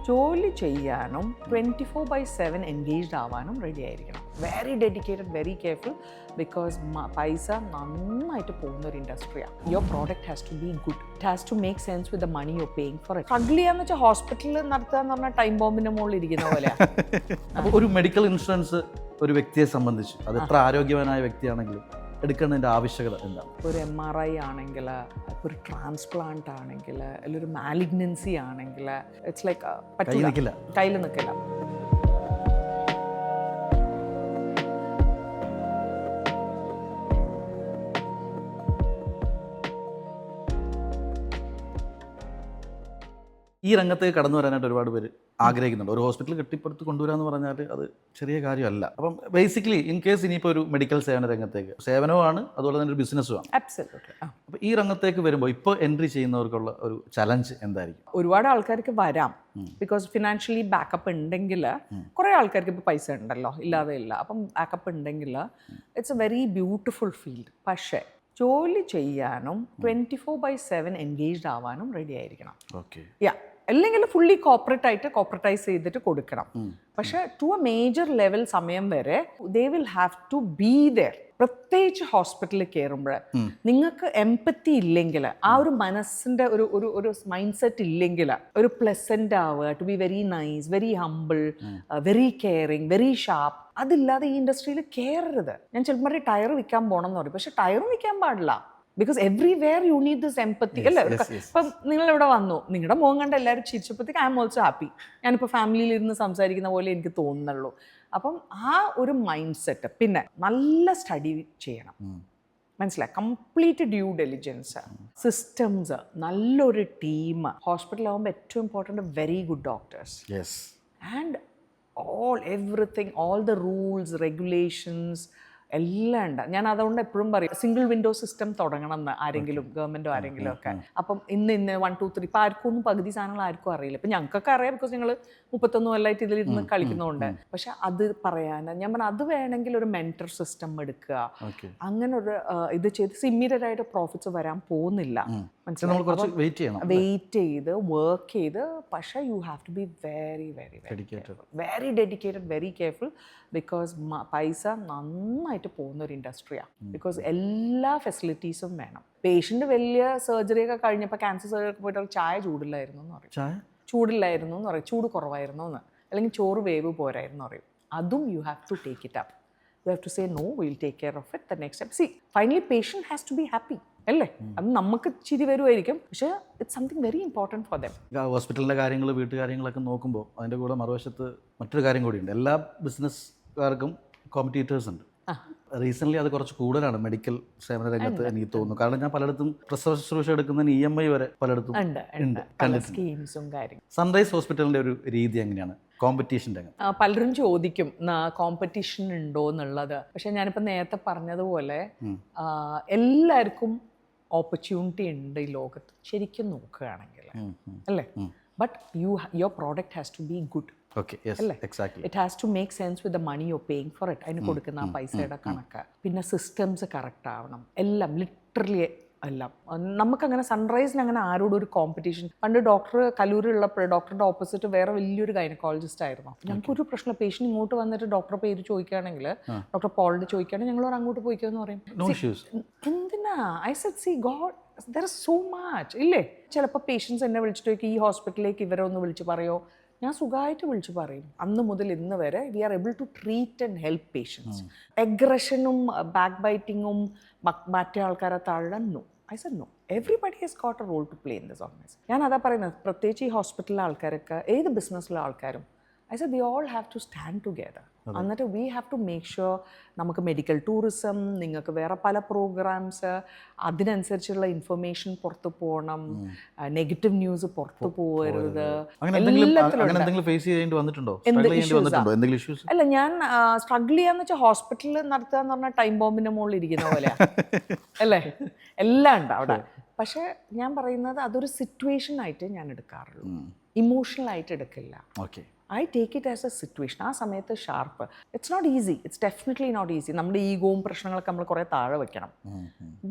ജോലി ചെയ്യാനും 24/7 എൻഗേജ്ഡ് ആവാനും റെഡി ആയിരിക്കണം. Very dedicated, very careful, because പൈസ നന്നായിട്ട് പോകുന്ന ഒരു ഇൻഡസ്ട്രിയാണ്. Your product has to be good. It has to make sense with the money you paying for it. Struggle ചെയ്യാന്ന് വെച്ചാൽ ഹോസ്പിറ്റലിൽ നടത്തുക എന്ന് പറഞ്ഞാൽ ടൈം ബോംബിന്റെ മുകളിൽ ഇരിക്കുന്ന പോലെയാണ്. അപ്പോൾ ഒരു മെഡിക്കൽ ഇൻഷുറൻസ് ഒരു വ്യക്തിയെ സംബന്ധിച്ച് അത് എത്ര ആരോഗ്യവാനായ വ്യക്തിയാണെങ്കിലും എടുക്കേണ്ടതിൻ്റെ ആവശ്യകത എന്താണ്? ഒരു MRI ആണെങ്കിൽ, ഒരു ട്രാൻസ്പ്ലാന്റ് ആണെങ്കിൽ, അല്ലെങ്കിൽ ഒരു മാലിഗ്നൻസി ആണെങ്കിൽ, ഇറ്റ്സ് ലൈക്ക് കയ്യിൽ നിൽക്കില്ല. ഈ രംഗത്തേക്ക് കടന്നു വരാനായിട്ട് ഒരുപാട് പേര് ആഗ്രഹിക്കുന്നുണ്ട്. ഒരു ഹോസ്പിറ്റൽ കെട്ടിപ്പടുത്ത് കൊണ്ടുവരാമെന്ന് പറഞ്ഞാൽ അത് ചെറിയ കാര്യമല്ല. അപ്പം ബേസിക്കലി ഇൻ കേസ് ഇനിയിപ്പോൾ ഒരു മെഡിക്കൽ സേവന രംഗത്തേക്ക്, സേവനവുമാണ് അതുപോലെ തന്നെ ഒരു ബിസിനസ്സുമാണ്. അപ്പോൾ ഈ രംഗത്തേക്ക് വരുമ്പോൾ ഇപ്പോൾ എൻട്രി ചെയ്യുന്നവർക്കുള്ള ഒരു ചലഞ്ച് എന്തായിരിക്കും? ഒരുപാട് ആൾക്കാർക്ക് വരാം, ബിക്കോസ് ഫിനാൻഷ്യലി ബാക്കപ്പ് ഉണ്ടെങ്കിൽ. കുറേ ആൾക്കാർക്ക് ഇപ്പോൾ പൈസ ഉണ്ടല്ലോ, ഇല്ലാതെ ഇല്ല. അപ്പം ബാക്കപ്പ് ഉണ്ടെങ്കിൽ it's A very beautiful field. പക്ഷേ ജോലി ചെയ്യാനും 24/7 എൻഗേജ്ഡ് ആവാനും റെഡി ആയിരിക്കണം. അല്ലെങ്കിൽ ഫുള്ളി കോർപ്പറേറ്റൈസ് ചെയ്തിട്ട് കൊടുക്കണം. പക്ഷേ ടു എ മേജർ ലെവൽ സമയം വരെ they will have to be there. പ്രത്യേകിച്ച് ഹോസ്പിറ്റലിൽ കയറുമ്പോൾ നിങ്ങൾക്ക് എംപത്തി ഇല്ലെങ്കിൽ, ആ ഒരു മനസ്സിൻ്റെ ഒരു മൈൻഡ് സെറ്റ് ഇല്ലെങ്കിൽ, ഒരു പ്ലസന്റ് ആവുക, to be very nice, very humble, very caring, very sharp, അതില്ലാതെ ഈ ഇൻഡസ്ട്രിയിൽ കയറരുത്. ഞാൻ ചിലപ്പോൾ ടയർ വിൽക്കാൻ പോകണം എന്ന് പറയും, പക്ഷെ ടയറും വിൽക്കാൻ പാടില്ല. Because everywhere you need this എംപത്തി അല്ലേ. ഇപ്പം നിങ്ങളിവിടെ വന്നു, നിങ്ങളുടെ മുഖം കണ്ട് എല്ലാവരും ചിരിച്ചപ്പോഴത്തേക്ക് ഐ എം ഓൾസോ ഹാപ്പി. ഞാനിപ്പോൾ ഫാമിലിയിൽ ഇരുന്ന് സംസാരിക്കുന്ന പോലെ എനിക്ക് തോന്നുന്നുള്ളൂ. അപ്പം ആ ഒരു മൈൻഡ് സെറ്റ്. പിന്നെ നല്ല സ്റ്റഡി ചെയ്യണം, മനസ്സിലായി, കംപ്ലീറ്റ് ഡ്യൂ ഡെലിജൻസ്, സിസ്റ്റംസ്, നല്ലൊരു ടീം. ഹോസ്പിറ്റലാകുമ്പോൾ ഏറ്റവും important very good doctors and everything, all the rules, regulations എല്ലാം ഉണ്ട്. ഞാൻ അതുകൊണ്ട് എപ്പോഴും പറയും സിംഗിൾ വിൻഡോ സിസ്റ്റം തുടങ്ങണം എന്ന്, ആരെങ്കിലും ഗവൺമെൻറ്റോ ആരെങ്കിലും ഒക്കെ. അപ്പം ഇന്ന് 1, 2, 3 ഇപ്പം ആർക്കും ഒന്നും പകുതി സാധനങ്ങൾ ആർക്കും അറിയില്ല. ഇപ്പം ഞങ്ങൾക്കൊക്കെ അറിയാം, ബിക്കോസ് ഞങ്ങൾ 31 കൊല്ലമായിട്ട് ഇതിലിരുന്ന് കളിക്കുന്നതുകൊണ്ട്. പക്ഷെ അത് പറയാൻ ഞാൻ പറഞ്ഞാൽ അത് വേണമെങ്കിൽ ഒരു മെൻറ്റർ സിസ്റ്റം എടുക്കുക. അങ്ങനെ ഒരു ഇത് ചെയ്ത് ഇമ്മീഡിയറ്റ് ആയിട്ട് പ്രോഫിറ്റ്സ് വരാൻ പോകുന്നില്ല, മനസ്സിലായി. വെയിറ്റ് ചെയ്ത് വർക്ക് ചെയ്ത്. പക്ഷേ you have to be very very very dedicated, very careful, because പൈസ നന്നായിട്ട് പോകുന്ന ഒരു ഇൻഡസ്ട്രിയാണ്. ബിക്കോസ് എല്ലാ ഫെസിലിറ്റീസും വേണം. പേഷ്യൻ്റ് വലിയ സർജറി ഒക്കെ കഴിഞ്ഞപ്പോൾ ക്യാൻസർ സർജറി ഒക്കെ പോയിട്ട് ചായ ചൂടില്ലായിരുന്നു എന്ന് പറയും, ചൂടില്ലായിരുന്നു എന്ന് പറയും, ചൂട് കുറവായിരുന്നു എന്ന്, അല്ലെങ്കിൽ ചോറ് വേവ് പോരായിരുന്നു പറയും. അതും you have to take it up. You have to say no, we will take care of it the next step. See, finally patient has to be happy, അല്ലേ? അത് നമുക്ക് ചിരി വരുമായിരിക്കും, പക്ഷേ it's something very important for them. ഹോസ്പിറ്റലിൻ്റെ കാര്യങ്ങൾ, വീട്ടുകാര്യങ്ങളൊക്കെ നോക്കുമ്പോൾ അതിൻ്റെ കൂടെ മറുവശത്ത് മറ്റൊരു കാര്യം കൂടിയുണ്ട്. എല്ലാ ബിസിനസ്സുകാർക്കും കോമ്പറ്റീറ്റേഴ്സ് ഉണ്ട്. റീസെൻ്റ്ലി അത് കുറച്ച് കൂടുതലാണ് മെഡിക്കൽ സേവന രംഗത്ത് എനിക്ക് തോന്നുന്നു. കാരണം ഞാൻ പലയിടത്തും പ്രസവ ശുശ്രൂഷ എടുക്കുന്നതിന് EMI വരെ പലയിടത്തും കണ്ടിട്ടുണ്ട്. സൺറൈസ് ഹോസ്പിറ്റലിൻ്റെ ഒരു രീതി എങ്ങനെയാണ് കോമ്പറ്റീഷൻ രംഗം? പലരും ചോദിക്കും കോമ്പറ്റീഷൻ ഉണ്ടോ എന്നുള്ളത്. പക്ഷെ ഞാനിപ്പോൾ നേരത്തെ പറഞ്ഞതുപോലെ എല്ലാവർക്കും ഓപ്പർച്യൂണിറ്റി ഉണ്ട് ഈ ലോകത്ത് ശരിക്കും നോക്കുകയാണെങ്കിൽ, അല്ലേ? But your product has to be good. It has to make sense with the money you paying for it. അതിന് കൊടുക്കുന്ന ആ പൈസയുടെ കണക്ക്, പിന്നെ സിസ്റ്റംസ് കറക്റ്റ് ആവണം, എല്ലാം ലിറ്ററലി എല്ലാം. നമുക്കങ്ങനെ സൺറൈസിന് അങ്ങനെ ആരോടും ഒരു കോമ്പറ്റീഷൻ. പണ്ട് ഡോക്ടർ കല്ലൂരിലുള്ളപ്പോൾ ഡോക്ടറുടെ ഓപ്പോസിറ്റ് വേറെ വലിയൊരു ഗൈനക്കോളജിസ്റ്റ് ആയിരുന്നു. ഞങ്ങൾക്കൊരു പ്രശ്നം, പേഷ്യൻ്റ് ഇങ്ങോട്ട് വന്നിട്ട് ഡോക്ടറെ പേര് ചോദിക്കുകയാണെങ്കിൽ, ഡോക്ടർ പോളിൻ്റെ ചോദിക്കുകയാണെങ്കിൽ ഞങ്ങൾ അങ്ങോട്ട് പോയിക്കോന്ന് പറയും. എന്തിനാ? I said see God, there is so much, ഇല്ലേ? ചിലപ്പോൾ പേഷ്യൻസ് എന്നെ വിളിച്ചിട്ട് ചോദിക്കും ഈ ഹോസ്പിറ്റലിലേക്ക് ഇവരെ ഒന്ന് വിളിച്ച് പറയോ. ഞാൻ സുഖമായിട്ട് വിളിച്ച് പറയും. അന്ന് മുതൽ ഇന്ന് വരെ we are able to treat and help patients. എഗ്രഷനും ബാക്ക് ബൈറ്റിങ്ങും മറ്റേ ആൾക്കാരെ താഴെന്നു. I said no, everybody has got a role to play in this organisation. ഞാൻ അതാ പറയുന്നത്, പ്രത്യേകിച്ച് ഈ ഹോസ്പിറ്റലിലെ ആൾക്കാരൊക്കെ, ഏത് ബിസിനസ്സിലെ ആൾക്കാരും, I said we all have to stand together. എന്നിട്ട് we have to make sure നമുക്ക് മെഡിക്കൽ ടൂറിസം, നിങ്ങൾക്ക് വേറെ പല പ്രോഗ്രാംസ്, അതിനനുസരിച്ചുള്ള ഇൻഫർമേഷൻ പുറത്തു പോകണം, നെഗറ്റീവ് ന്യൂസ് പുറത്തു പോകരുത്. അല്ല, ഞാൻ സ്ട്രഗിൾ ചെയ്യാന്ന് വെച്ചാൽ ഹോസ്പിറ്റലിൽ നടത്തുക എന്ന് പറഞ്ഞാൽ ടൈം ബോംബിന്റെ മുകളിൽ ഇരിക്കുന്ന പോലെയാണ്, അല്ലേ? എല്ലാം ഉണ്ട് അവിടെ. പക്ഷേ ഞാൻ പറയുന്നത് അതൊരു സിറ്റുവേഷൻ ആയിട്ട് ഞാൻ എടുക്കാറുള്ളൂ, ഇമോഷണൽ ആയിട്ട് എടുക്കില്ല. Okay. I take it as a situation. ആ സമയത്ത് sharp. It's not easy, it's definitely not easy. നമ്മുടെ ഈഗോവും പ്രശ്നങ്ങളൊക്കെ നമ്മൾ കുറേ താഴെ വെക്കണം.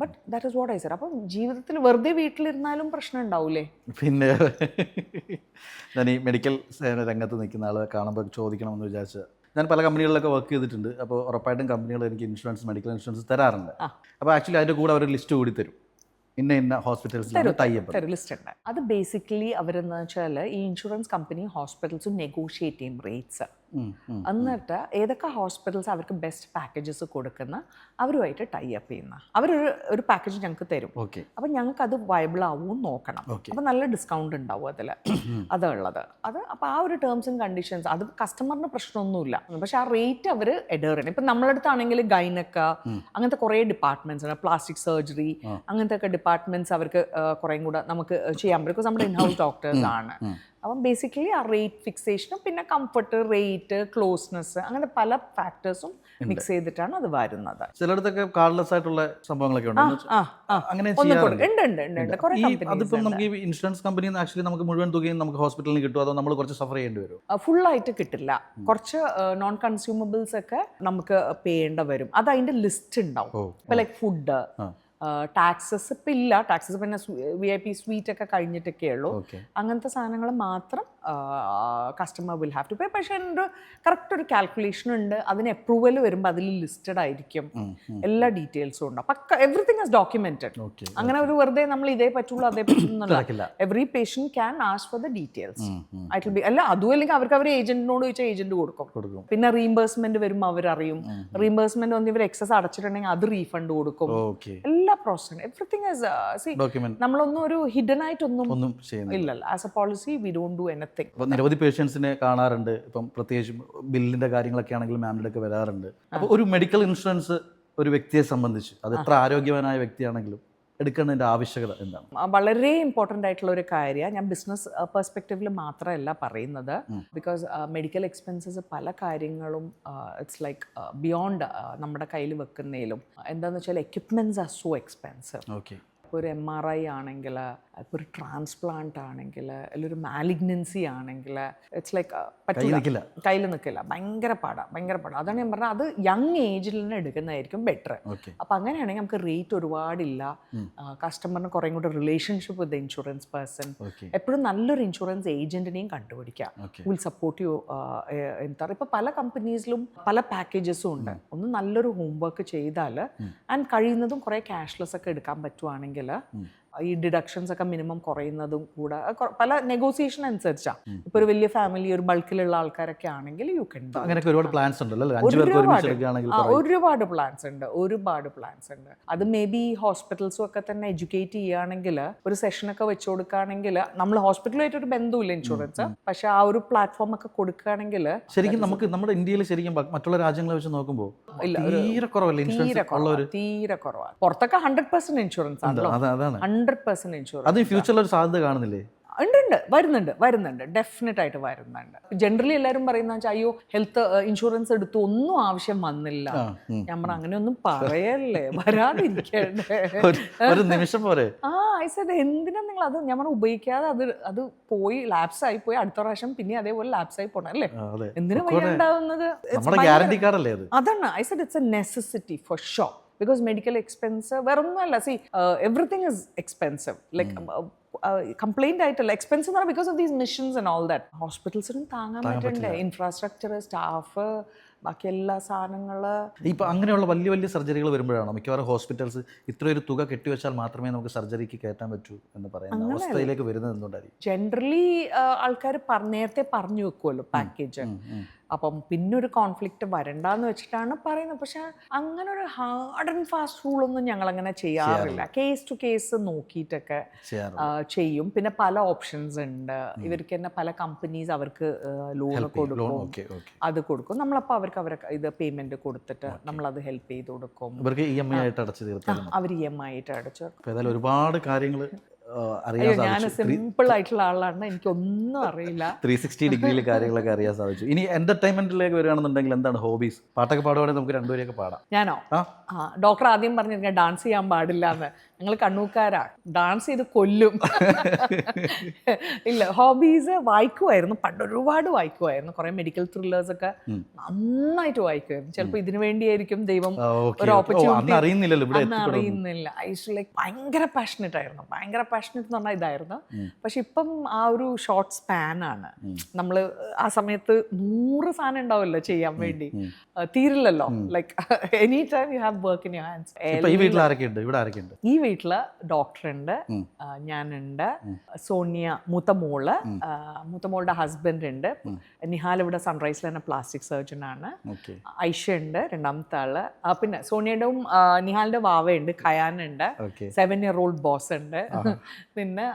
But that is what I said. അപ്പം ജീവിതത്തിൽ വെറുതെ വീട്ടിലിരുന്നാലും പ്രശ്നം ഉണ്ടാവൂലേ? പിന്നെ ഞാൻ ഈ മെഡിക്കൽ സേവന രംഗത്ത് നിൽക്കുന്ന ആളെ കാണുമ്പോൾ ചോദിക്കണമെന്ന് വിചാരിച്ച, ഞാൻ പല കമ്പനികളിലൊക്കെ വർക്ക് ചെയ്തിട്ടുണ്ട്. അപ്പോൾ ഉറപ്പായിട്ടും കമ്പനികൾ എനിക്ക് ഇൻഷുറൻസ്, മെഡിക്കൽ ഇൻഷുറൻസ് തരാറുണ്ട്. അപ്പോൾ ആക്ച്വലി അതിൻ്റെ കൂടെ അവർ ലിസ്റ്റ് കൂടി തരും, ഇന്ന ഹോസ്പിറ്റൽസിലാണ് ടൈപ്പ് ലിസ്റ്റ് ഉണ്ട്. അത് ബേസിക്കലി അവരെന്ന് വെച്ചാൽ ഈ ഇൻഷുറൻസ് കമ്പനി ഹോസ്പിറ്റൽസും നെഗോഷിയേറ്റ് ചെയ്യും റേറ്റ്സ്. എന്നിട്ട് ഏതൊക്കെ ഹോസ്പിറ്റൽസ് അവർക്ക് ബെസ്റ്റ് പാക്കേജസ് കൊടുക്കുന്ന അവരുമായിട്ട് ടൈ അപ്പ് ചെയ്യുന്ന അവരൊരു പാക്കേജ് ഞങ്ങൾക്ക് തരും. അപ്പം ഞങ്ങൾക്ക് അത് വയബിൾ ആവും നോക്കണം. അപ്പം നല്ല ഡിസ്കൗണ്ട് ഉണ്ടാവും അതിൽ, അതുള്ളത്. അത് അപ്പോൾ ആ ഒരു ടേംസ് ആൻഡ് കണ്ടീഷൻസ് അത് കസ്റ്റമറിന് പ്രശ്നമൊന്നുമില്ല. പക്ഷെ ആ റേറ്റ് അവർ എഡർ ചെയ്യണം. ഇപ്പം നമ്മളടുത്താണെങ്കിൽ ഗൈനക്ക അങ്ങനത്തെ കുറേ ഡിപ്പാർട്ട്മെന്റ്സ് ഉണ്ട്, പ്ലാസ്റ്റിക് സർജറി അങ്ങനത്തെ ഒക്കെ ഡിപ്പാർട്ട്മെന്റ്സ് അവർക്ക് കുറേയും കൂടെ നമുക്ക് ചെയ്യാൻ പറ്റും. ബിക്കോസ് നമ്മുടെ ഇൻഹൗസ് ഡോക്ടേഴ്സ് ആണ്. അപ്പം ബേസിക്കലി ആ റേറ്റ് ഫിക്സേഷനും പിന്നെ കംഫർട്ട്, റേറ്റ്, ക്ലോസ്നെസ് അങ്ങനെ പല ഫാക്ടേഴ്സും മിക്സ് ചെയ്തിട്ടാണ് അത് വരുന്നത്. ചിലയിടത്തൊക്കെ കാർഡ്ലെസ് ആയിട്ടുള്ള സംഭവങ്ങളൊക്കെ ഉണ്ട്. അങ്ങനെ അതിപ്പം നമുക്ക് ഈ ഇൻഷുറൻസ് കമ്പനിയിൽ നിന്ന് ആക്ച്വലി നമുക്ക് മുഴുവൻ തുകയും നമുക്ക് ഹോസ്പിറ്റലിൽ കിട്ടുമോ, അതോ നമ്മൾ കുറച്ച് സഫർ ചെയ്യേണ്ടി വരും? ഫുൾ ആയിട്ട് കിട്ടില്ല, കുറച്ച് നോൺ കൺസ്യൂമബിൾസ് ഒക്കെ നമുക്ക് പേ ചെയ്യേണ്ട വരും. അത് അതിന്റെ ലിസ്റ്റ് ഉണ്ടാവും. ഇപ്പൊ ലൈക്ക് ഫുഡ്, ടാക്സസ് ഇപ്പം ഇല്ല, ടാക്സസ് പിന്നെ VIP സ്വീറ്റ് ഒക്കെ കഴിഞ്ഞിട്ടൊക്കെ ഉള്ളൂ. അങ്ങനത്തെ സാധനങ്ങൾ മാത്രം customer will have to pay. പക്ഷേ അതിൻ്റെ കറക്റ്റ് ഒരു കാൽക്കുലേഷൻ ഉണ്ട്. അതിന് അപ്രൂവൽ വരുമ്പോൾ അതിൽ ലിസ്റ്റഡ് ആയിരിക്കും, എല്ലാ ഡീറ്റെയിൽസും ഉണ്ട്. പക്ക എവറിത്തിങ് ഇസ് ഡോക്യുമെന്റഡ്. അങ്ങനെ ഒരു വെറുതെ നമ്മൾ ഇതേ പറ്റുള്ളൂ അതേ പറ്റുന്നില്ല. Every patient can ask for the details. IIT will be അല്ല അതും അല്ലെങ്കിൽ അവർക്ക് ഏജന്റിനോട് ചോദിച്ചാൽ ഏജന്റ് കൊടുക്കും. പിന്നെ റീഇംബേഴ്സ്മെന്റ് വരുമ്പോൾ അവരറിയും. റീഇംബേഴ്സ്മെന്റ് വന്ന് ഇവർ എക്സസ് അടച്ചിട്ടുണ്ടെങ്കിൽ അത് റീഫണ്ട് കൊടുക്കും. എല്ലാ പ്രോസസ് എവറിത്തിങ് ഇസ് നമ്മളൊന്നും ഒരു ഹിഡൻ ആയിട്ടൊന്നും ഇല്ലല്ലോ. As A policy we don't do anything. അപ്പോൾ നിരവധി പേഷ്യൻസിനെ കാണാറുണ്ട്. ഇപ്പം പ്രത്യേകിച്ച് ബില്ലിൻ്റെ കാര്യങ്ങളൊക്കെ ആണെങ്കിൽ മാമിൻ്റെ ഒക്കെ വരാറുണ്ട്. അപ്പോൾ ഒരു മെഡിക്കൽ ഇൻഷുറൻസ് ഒരു വ്യക്തിയെ സംബന്ധിച്ച് അത് എത്ര ആരോഗ്യവാനായ വ്യക്തിയാണെങ്കിലും എടുക്കേണ്ടതിൻ്റെ ആവശ്യകത എന്താണ്? വളരെ ഇമ്പോർട്ടൻ്റ് ആയിട്ടുള്ള ഒരു കാര്യമാണ്. ഞാൻ ബിസിനസ് പെർസ്പെക്റ്റീവിൽ മാത്രമല്ല പറയുന്നത്. ബിക്കോസ് മെഡിക്കൽ എക്സ്പെൻസസ് പല കാര്യങ്ങളും ഇറ്റ്സ് ലൈക്ക് ബിയോണ്ട് നമ്മുടെ കയ്യിൽ വെക്കുന്നതിലും. എന്താണെന്ന് വെച്ചാൽ equipments are so expensive. Okay. ഇപ്പോൾ ഒരു MRI ആണെങ്കിൽ, ഇപ്പോൾ ഒരു ട്രാൻസ്പ്ലാന്റ് ആണെങ്കിൽ, അല്ലെങ്കിൽ ഒരു മാലിഗ്നൻസി ആണെങ്കിൽ ഇറ്റ്സ് ലൈക്ക് പറ്റില്ല, കയ്യിൽ നിൽക്കില്ല. ഭയങ്കര പാടാണ്. അതാണ് ഞാൻ പറഞ്ഞത്. അത് യങ് ഏജിൽ തന്നെ എടുക്കുന്നതായിരിക്കും ബെറ്റർ. അപ്പം അങ്ങനെയാണെങ്കിൽ നമുക്ക് റേറ്റ് ഒരുപാടില്ല. കസ്റ്റമറിന് കുറേ കൂടെ റിലേഷൻഷിപ്പ് വിത്ത് ഇൻഷുറൻസ് പേഴ്സൺ. എപ്പോഴും നല്ലൊരു ഇൻഷുറൻസ് ഏജന്റിനെയും കണ്ടുപിടിക്കുക. Will support you. എന്താ പറയുക, ഇപ്പോൾ പല കമ്പനീസിലും പല പാക്കേജസും ഉണ്ട്. ഒന്ന് നല്ലൊരു ഹോംവർക്ക് ചെയ്താൽ ആൻഡ് കഴിയുന്നതും കുറേ ക്യാഷ്ലെസ് ഒക്കെ എടുക്കാൻ പറ്റുവാണെങ്കിൽ ഈ ഡിഡക്ഷൻസ് ഒക്കെ മിനിമം കുറയുന്നതും കൂടെ പല നെഗോസിയേഷൻ അനുസരിച്ചാണ്. ഇപ്പോൾ ഒരു വലിയ ഫാമിലി, ഒരു ബൾക്കിലുള്ള ആൾക്കാരൊക്കെ ആണെങ്കിൽ യു കെൻ. അങ്ങനെയൊക്കെ ഒരുപാട് പ്ലാൻസ് ഉണ്ടല്ലോ. ഒരുപാട് പ്ലാൻസ് ഉണ്ട്. അത് മേ ബി ഹോസ്പിറ്റൽസും ഒക്കെ തന്നെ എഡ്യൂക്കേറ്റ് ചെയ്യുകയാണെങ്കിൽ, ഒരു സെഷനൊക്കെ വെച്ച് കൊടുക്കുകയാണെങ്കിൽ, നമ്മൾ ഹോസ്പിറ്റലുമായിട്ട് ഒരു ബന്ധമില്ല ഇൻഷുറൻസ്, പക്ഷെ ആ ഒരു പ്ലാറ്റ്ഫോം ഒക്കെ കൊടുക്കുകയാണെങ്കിൽ ശരിക്കും നമുക്ക് നമ്മുടെ ഇന്ത്യയിൽ ശരിക്കും മറ്റുള്ള രാജ്യങ്ങളെ വെച്ച് നോക്കുമ്പോൾ തീരെ കുറവല്ല. തീരെ കുറവാണ്. പുറത്തൊക്കെ 100% ഇൻഷുറൻസ് ആണല്ലോ. 100% ഇൻഷുറൻസ്. അത് ഫ്യൂച്ചറിൽ ഒരു സാധ്യത കാണുന്നില്ലേ? ഉണ്ട്, വരുന്നുണ്ട്, ഡെഫിനറ്റ് ആയിട്ട് വരുന്നുണ്ട്. ജനറലി എല്ലാവരും പറയുന്ന വെച്ചാൽ അയ്യോ ഹെൽത്ത് ഇൻഷുറൻസ് എടുത്തു ഒന്നും ആവശ്യം വന്നില്ല. ഞാൻ പറഞ്ഞ അങ്ങനെയൊന്നും പറയല്ലേ, വരാതിരിക്കണ്ടേ ഒരു നിമിഷം പോലെ. ഐ സെഡ് എന്തിനാ നിങ്ങൾ അത് ഞാൻ പറഞ്ഞ ഉപയോഗിക്കാതെ അത് പോയി ലാപ്സ് ആയി പോയി അടുത്ത പ്രാവശ്യം പിന്നെ അതേപോലെ ലാപ്സ് ആയി പോണം അല്ലേ? എന്തിനാ വയ്യാണ്ടാവുന്നത്? അതാണ് I said it's a necessity for sure. Because medical expense വേറൊന്നുമല്ല. See, everything is expensive. Like complaint ആയിട്ടല്ല, എക്സ്പെൻസീവ് എന്ന് പറഞ്ഞാൽ because of these machines and all that. ഹോസ്പിറ്റൽസിനും താങ്ങാൻ പറ്റണ്ടേ, ഇൻഫ്രാസ്ട്രക്ചർ, സ്റ്റാഫ്, ബാക്കി എല്ലാ സാധനങ്ങള്. ഇപ്പൊ അങ്ങനെയുള്ള വലിയ വലിയ സർജറികൾ വരുമ്പോഴാണോ മിക്കവാറും ഹോസ്പിറ്റൽസ് ഇത്രയൊരു തുക കെട്ടിവെച്ചാൽ മാത്രമേ നമുക്ക് സർജറിക്ക് കയറ്റാൻ പറ്റൂ എന്ന് പറയുന്ന അവസ്ഥയിലേക്ക് വരുന്നത് എന്തുകൊണ്ടായിരിക്കും? ജനറലി ആൾക്കാർ നേരത്തെ പറഞ്ഞു വെക്കുമല്ലോ പാക്കേജ്. അപ്പം പിന്നൊരു കോൺഫ്ലിക്റ്റ് വരണ്ടെന്ന് വെച്ചിട്ടാണ് പറയുന്നത്. പക്ഷെ അങ്ങനെ ഒരു ഹാർഡ് ആൻഡ് ഫാസ്റ്റ് റൂളൊന്നും ഞങ്ങൾ അങ്ങനെ ചെയ്യാറില്ല. കേസ് ടു കേസ് നോക്കിയിട്ടൊക്കെ ചെയ്യും. പിന്നെ പല ഓപ്ഷൻസ് ഉണ്ട്. ഇവർക്ക് തന്നെ പല കമ്പനീസ് അവർക്ക് ലോൺ കൊടുക്കും, അത് കൊടുക്കും. നമ്മളപ്പോൾ അവർക്ക് ഇത് പേയ്മെന്റ് കൊടുത്തിട്ട് നമ്മളത് ഹെൽപ്പ് ചെയ്ത് കൊടുക്കും. അവർ EMI ആയിട്ട് അടച്ചു. ഒരുപാട് കാര്യങ്ങൾ ഞാൻ സിമ്പിൾ ആയിട്ടുള്ള ആളാണ്, എനിക്കൊന്നും അറിയില്ല. 360 ഡിഗ്രിയിൽ കാര്യങ്ങളൊക്കെ അറിയാൻ സാധിച്ചു. ഇനി എന്റർടൈൻമെന്റിലേക്ക് വരികയാണെന്നുണ്ടെങ്കിൽ എന്താണ് ഹോബീസ്? പാട്ടൊക്കെ പാടുവാണെങ്കിൽ നമുക്ക് രണ്ടുപേരെയൊക്കെ പാടാം. ഞാനോ? ഡോക്ടർ ആദ്യം പറഞ്ഞിരുന്ന ഡാൻസ് ചെയ്യാൻ പാടില്ല എന്ന്. ഞങ്ങൾ കണ്ണൂക്കാരാ, ഡാൻസ് ചെയ്ത് കൊല്ലും. ഇല്ല, ഹോബീസ് വായിക്കുമായിരുന്നു, പണ്ട് ഒരുപാട് വായിക്കുമായിരുന്നു. കുറേ മെഡിക്കൽ ത്രില്ലേഴ്സൊക്കെ നന്നായിട്ട് വായിക്കുമായിരുന്നു. ചിലപ്പോൾ ഇതിനു വേണ്ടിയായിരിക്കും ദൈവം ഒരു ഓപ്പർച്യൂണിറ്റി, അറിയുന്നില്ല. ഐ യൂസ് ലൈക്ക് ഭയങ്കര പാഷനറ്റ് ആയിരുന്നു. ഭയങ്കര പാഷനറ്റ് എന്ന് പറഞ്ഞാൽ ഇതായിരുന്നു. പക്ഷെ ഇപ്പം ആ ഒരു ഷോർട്ട് സ്പാൻ ആണ്. നമ്മൾ ആ സമയത്ത് 100 സാധനം ഉണ്ടാവില്ല ചെയ്യാൻ വേണ്ടി, തീരില്ലല്ലോ. Like any time you have work in your hands. ഈ വീട്ടില് ഡോക്ടറുണ്ട്, ഞാനുണ്ട്, സോണിയ മൂത്ത മോളുടെ ഹസ്ബൻഡ് ഉണ്ട്, നിഹാൽ ഇവിടെ സൺറൈസിൽ തന്നെ പ്ലാസ്റ്റിക് സർജൻ ആണ്, ഐഷ ഉണ്ട് രണ്ടാമത്തെ ആള്, പിന്നെ സോണിയയുടെയും നിഹാലിന്റെ വാവയുണ്ട്, ഖയാനുണ്ട്, 7-year-old ബോസ് ഉണ്ട്, പിന്നെ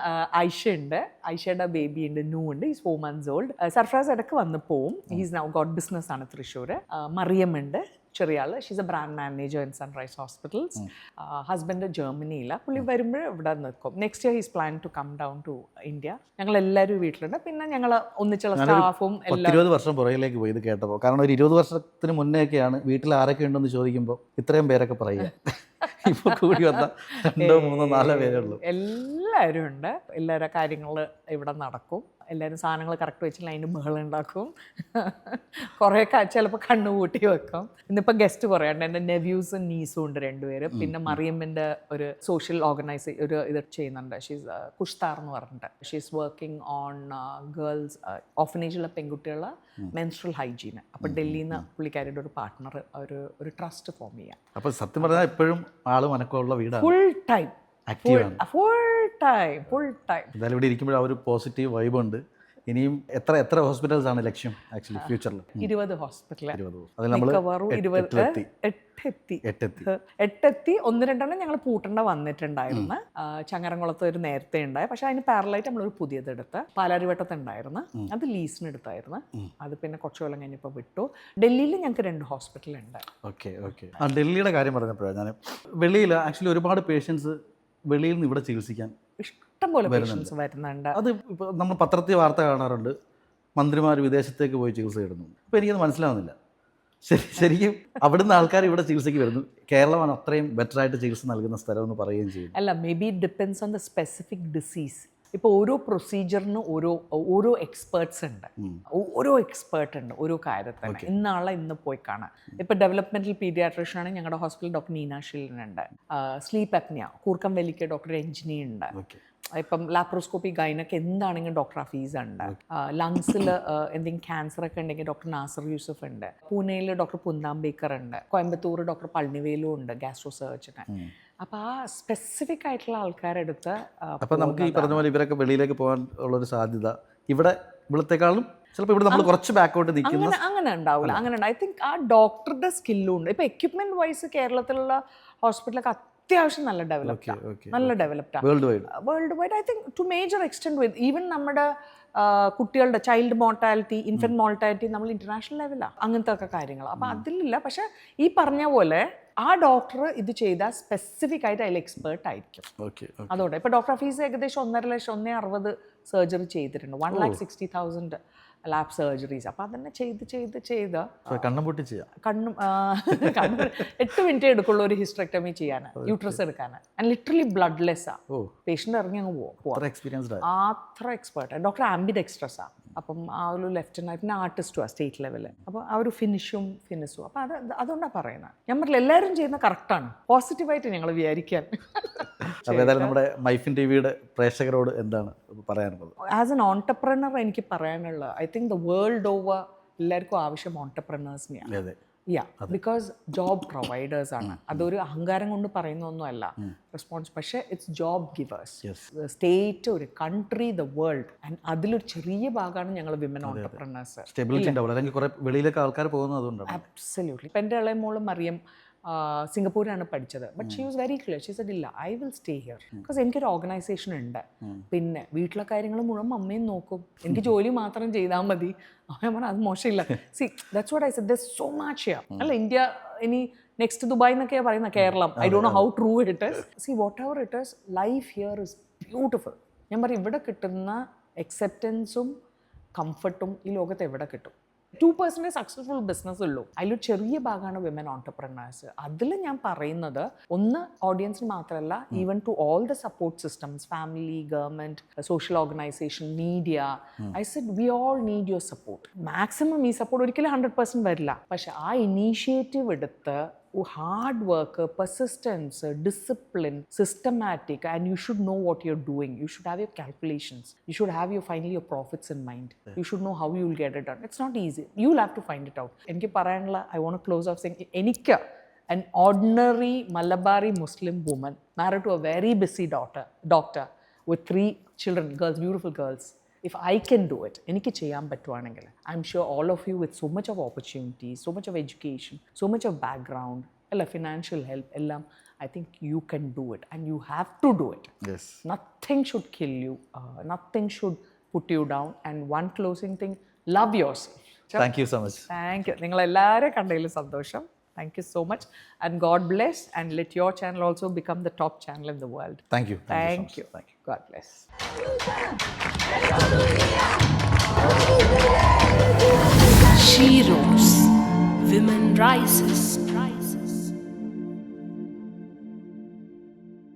ഐഷ ഉണ്ട്, ഐഷയുടെ ബേബി ഉണ്ട്, നൂ ഉണ്ട്, ഈസ് 4 months old. സർഫ്രാസ് ഇടയ്ക്ക് വന്ന് പോവും. ഹീസ് നൗ ഗോട്ട് ബിസിനസ് ആണ് തൃശ്ശൂർ. മറിയമുണ്ട് ചെറിയ ആള്, she's a brand manager in Sunrise Hospitals. Husband ജർമ്മനിയിലാണ്, പുള്ളി വരുമ്പോൾ ഇവിടെ നിൽക്കും. Next year he's plan to come down to India. ഞങ്ങൾ എല്ലാവരും വീട്ടിലുണ്ട്, പിന്നെ ഞങ്ങൾ ഒന്നിച്ചുള്ള സ്റ്റാഫും എല്ലാം. 20 വർഷം പുറകിലേക്ക് പോയി ഇത് കേട്ടപ്പോൾ, കാരണം ഒരു 20 വർഷത്തിന് മുന്നേയൊക്കെയാണ് വീട്ടിൽ ആരൊക്കെ ഉണ്ടെന്ന് ചോദിക്കുമ്പോൾ ഇത്രയും പേരൊക്കെ പറയുക. ഇപ്പൊ കൂടി വന്ന 2, 3, 4 പേരേ ഉള്ളൂ. എല്ലാവരും ഉണ്ട്, എല്ലാവരുടെ കാര്യങ്ങൾ ഇവിടെ നടക്കും. എല്ലാവരും സാധനങ്ങൾ കറക്റ്റ് വെച്ചില്ല അതിന് ബഹളം ഉണ്ടാക്കും. കുറേ ചിലപ്പോൾ കണ്ണുകൂട്ടി വെക്കും. ഇന്നിപ്പോൾ ഗസ്റ്റ് കുറേ ഉണ്ട്. എൻ്റെ നെവ്യൂസും നീസും ഉണ്ട് 2 പേര്. പിന്നെ മറിയമ്മിൻ്റെ ഒരു സോഷ്യൽ ഒരു ഇത് ചെയ്യുന്നുണ്ട്. ഷീസ് കുഷ്താർ എന്ന് പറഞ്ഞിട്ട്. ഷീസ് വർക്കിംഗ് ഓൺ ഗേൾസ് ഓഫനേജുള്ള പെൺകുട്ടികളുടെ മെൻസ്ട്രൽ ഹൈജീൻ. അപ്പോൾ ഡൽഹിയിൽ നിന്ന് പുള്ളിക്കാരുടെ ഒരു പാർട്ട്ണർ ഒരു ട്രസ്റ്റ് ഫോം ചെയ്യാം. അപ്പോൾ സത്യം പറഞ്ഞാൽ എപ്പോഴും ആളും അനക്കമുള്ള വീടാണ്. ഫുൾ ടൈം എന്തായാലും ഇവിടെ ഇരിക്കുമ്പോൾ ആ ഒരു പോസിറ്റീവ് വൈബ് ഉണ്ട്. ഇനിയും എത്ര ഹോസ്പിറ്റൽസ് ആണ് ലക്ഷ്യം ആക്ച്വലി ഫ്യൂച്ചറിൽ? 20 ഹോസ്പിറ്റൽ. അതിൽ നമ്മൾ 8 1-2 ഞങ്ങൾ പൂട്ടേണ്ട വന്നിട്ടുണ്ടായിരുന്നു. ചങ്ങരംകുളത്ത് ഒരു നേരത്തെ ഉണ്ടായി, പക്ഷെ അതിന് പാരലായിട്ട് നമ്മളൊരു പുതിയത് എടുത്ത് പാലാരിവട്ടത്ത് ഉണ്ടായിരുന്നു. അത് ലീസിന് എടുത്തായിരുന്നു. അത് പിന്നെ കുറച്ച് കൊല്ലം കഴിഞ്ഞപ്പോൾ വിട്ടു. ഡൽഹിയിൽ ഞങ്ങൾക്ക് 2 ഹോസ്പിറ്റൽ ഉണ്ട്. ഓക്കെ. ഡൽഹിയുടെ കാര്യം പറഞ്ഞപ്പോഴാണ് ഞാൻ വെളിയിൽ ആക്ച്വലി ഒരുപാട് പേഷ്യൻസ് വെളിയിൽ നിന്ന് ഇവിടെ ചികിത്സിക്കാൻ ഇഷ്ടംപോലെ പേഷ്യൻസ് വരുന്നുണ്ട്. അത് ഇപ്പോൾ നമ്മൾ പത്രത്തിൽ വാർത്ത കാണാറുണ്ട്, മന്ത്രിമാർ വിദേശത്തേക്ക് പോയി ചികിത്സ തേടുന്നു. അപ്പോൾ എനിക്കത് മനസ്സിലാവുന്നില്ല. ശരിക്കും അവിടുന്ന് ആൾക്കാർ ഇവിടെ ചികിത്സയ്ക്ക് വരുന്നു. കേരളമാണ് അത്രയും ബെറ്റർ ആയിട്ട് ചികിത്സ നൽകുന്ന സ്ഥലം എന്ന് പറയുകയും ചെയ്യും. അല്ല, may be it depends on the specific disease. ഇപ്പോൾ ഓരോ പ്രൊസീജിയറിനും ഓരോ എക്സ്പേർട്സ് ഉണ്ട്, ഓരോ കാര്യത്തിന്. ഇന്നാളെ ഇന്ന് പോയി കാണാം. ഇപ്പോൾ ഡെവലപ്മെൻറ്റൽ പീഡിയാട്രീഷ്യൻ ആണ് ഞങ്ങളുടെ ഹോസ്പിറ്റലിൽ ഡോക്ടർ നീന ഷീലനുണ്ട്. സ്ലീപ്പ് അപ്നിയ കൂർക്കം വലിക്ക് ഡോക്ടർ രഞ്ജിനി ഉണ്ട്. ഇപ്പം ലാപ്രോസ്കോപ്പി ഗൈനൊക്കെ എന്താണെങ്കിലും ഡോക്ടർ ഹഫീസ് ഉണ്ട്. ലങ്സിൽ എന്തെങ്കിലും ക്യാൻസർ ഒക്കെ ഉണ്ടെങ്കിൽ ഡോക്ടർ നാസർ യൂസഫ് ഉണ്ട്. പൂനെയിൽ ഡോക്ടർ പുന്താംബേക്കർ ഉണ്ട്. കോയമ്പത്തൂർ ഡോക്ടർ പള്ളിവേലു ഉണ്ട്, ഗാസ്ട്രോ സർജന്. അപ്പോൾ ആ സ്പെസിഫിക് ആയിട്ടുള്ള ആൾക്കാരെടുത്ത്. അപ്പോൾ നമുക്ക് ഈ പറഞ്ഞ പോലെ ഇവരൊക്കെ വെളിയിലേക്ക് പോകാൻ ഉള്ളൊരു സാധ്യത ഇവിടത്തെക്കാളും ചിലപ്പോൾ ഇവിടെ നമ്മൾ കുറച്ച് ബാക്കോട്ട് നിൽക്കുന്ന അങ്ങനെ ഉണ്ടാവില്ല. ഐ തിങ്ക് ആ ഡോക്ടറുടെ സ്കില്ലും ഉണ്ട്. ഇപ്പോൾ എക്യുപ്മെന്റ് വൈസ് കേരളത്തിലുള്ള ഹോസ്പിറ്റലൊക്കെ അത്യാവശ്യം നല്ല developed world wide. I think to major extend with even നമ്മുടെ കുട്ടികളുടെ ചൈൽഡ് മോർട്ടാലിറ്റി, ഇൻഫൻറ്റ് മോർട്ടാലിറ്റി നമ്മൾ ഇൻ്റർനാഷണൽ ലെവലാണ് അങ്ങനത്തെ ഒക്കെ കാര്യങ്ങൾ. അപ്പോൾ അതിലില്ല. പക്ഷേ ഈ പറഞ്ഞ പോലെ ആ ഡോക്ടർ ഇത് ചെയ്താൽ സ്പെസിഫിക് ആയിട്ട് അതിൽ എക്സ്പേർട്ട് ആയിരിക്കും. അതോടെ ഇപ്പോൾ ഡോക്ടർ ഫീസ് ഏകദേശം 1.5 ലക്ഷം 1.60 സർജറി ചെയ്തിട്ടുണ്ട്. 1,60,000 ലാബ് സർജറീസ്. അപ്പോൾ അതന്നെ ചെയ്ത് കണ്ണും പൊട്ടി ചെയ്യാം. 8 മിനിറ്റ് എടുക്കുള്ളൂ ഒരു ഹിസ്റ്ററക്ടമി ചെയ്യാൻ, യൂട്രസ് എടുക്കാൻ. And literally ബ്ലഡ്ലെസ്സാണ്. പേഷ്യൻ്റ് ഇറങ്ങി അങ്ങ് പോകും. അത്ര എക്സ്പേർട്ട്. ഡോക്ടർ ആംബിഡെക്സ്ട്രസാണ്. അപ്പം ആ ഒരു ലെഫ്റ്റനന്റ് പിന്നെ ആർട്ടിസ്റ്റുമാണ് സ്റ്റേറ്റ് ലെവലിൽ. അപ്പോൾ ആ ഒരു ഫിനിഷും. അപ്പോൾ അതുകൊണ്ടാണ് പറയുന്നത്. ഞാൻ പറഞ്ഞില്ല, എല്ലാവരും ചെയ്യുന്ന കറക്റ്റാണ്, പോസിറ്റീവായിട്ട് ഞങ്ങൾ വിചാരിക്കാൻ. ഏതായാലും നമ്മുടെ മൈഫിൻ ടിവിയുടെ പ്രേക്ഷകരോട് എന്താണ് പറയാനുള്ളത്? ആസ് എൻ ഓൺടർപ്രണർ എനിക്ക് പറയാനുള്ളത്, I think the world over എല്ലാവർക്കും ആവശ്യം ഓൺടർപ്രണേഴ്സിനെയാണ്. ബിക്കോസ് ജോബ് പ്രൊവൈഡേഴ്സ് ആണ്. അതൊരു അഹങ്കാരം കൊണ്ട് പറയുന്നൊന്നുമല്ല റെസ്പോൺസ്. പക്ഷേ ഇറ്റ്സ് ജോബ് ഗിവേഴ്സ്. സ്റ്റേറ്റ്, ഒരു കൺട്രി, ദ വേൾഡ്. ആൻഡ് അതിലൊരു ചെറിയ ഭാഗമാണ് ഞങ്ങൾ വിമൻ ഓൺടർപ്രണേഴ്സ്. അബ്സല്യൂട്ട്ലി. ഇപ്പം എൻ്റെ ഇളയ മോള് മറിയം സിംഗപ്പൂരാണ് പഠിച്ചത്. But she was very clear. She said ഇല്ല, I will stay here because എനിക്കൊരു ഓർഗനൈസേഷൻ ഉണ്ട്. പിന്നെ വീട്ടിലെ കാര്യങ്ങൾ മുഴുവൻ അമ്മയും നോക്കും, എനിക്ക് ജോലി മാത്രം ചെയ്താൽ മതി. ഞാൻ പറഞ്ഞാൽ അത് മോശമില്ല. See that's what I said. There so much here. അല്ല, ഇന്ത്യ ഇനി നെക്സ്റ്റ് ദുബായ് എന്നൊക്കെയാണ് പറയുന്നത്. Kerala, I don't know how true it is. See whatever it is, life here is beautiful. ഞാൻ പറയും, ഇവിടെ കിട്ടുന്ന അക്സെപ്റ്റൻസും കംഫർട്ടും ഈ ലോകത്ത് എവിടെ കിട്ടും? 2% സക്സസ്ഫുൾ ബിസിനസ് ഉള്ളൂ. അതിലൊരു ചെറിയ ഭാഗമാണ് വിമൻ ഓൺടർപ്രണേഴ്സ്. അതിൽ ഞാൻ പറയുന്നത് ഒന്ന് ഓഡിയൻസിന് മാത്രമല്ല, even to all the support systems, family, government, social organisation, media. I said we all need your support. Maximum ഈ സപ്പോർട്ട് ഒരിക്കലും 100% വരില്ല, പക്ഷെ ആ ഇനീഷ്യേറ്റീവ് എടുത്ത് hard work, persistence, discipline, systematic, and you should know what you're doing. You should have your calculations. You should have finally your profits in mind. You should know how you will get it done. It's not easy. You'll have to find it out. എനിക്ക് പറയാനുള്ള, I want to close off saying, എനിക്ക് an ordinary Malabari Muslim woman married to a very busy doctor with 3 children, girls, beautiful girls. If I can do it, എനിക്ക് ചെയ്യാൻ പറ്റുവാണെങ്കിൽ, I'm sure all of you with so much of opportunities, so much of education, so much of background, financial help, എല്ലാം, I think you can do it and you have to do it. Yes. Nothing should kill you. Nothing should put you down. And one closing thing, love yourself. Thank you so much. Thank you. നിങ്ങൾ എല്ലാവരെയും കണ്ടതിൽ സന്തോഷം. Thank you so much. And God bless, and let your channel also become the top channel in the world. Thank you. Thank you. Thank you. God bless. She rose. Women rises.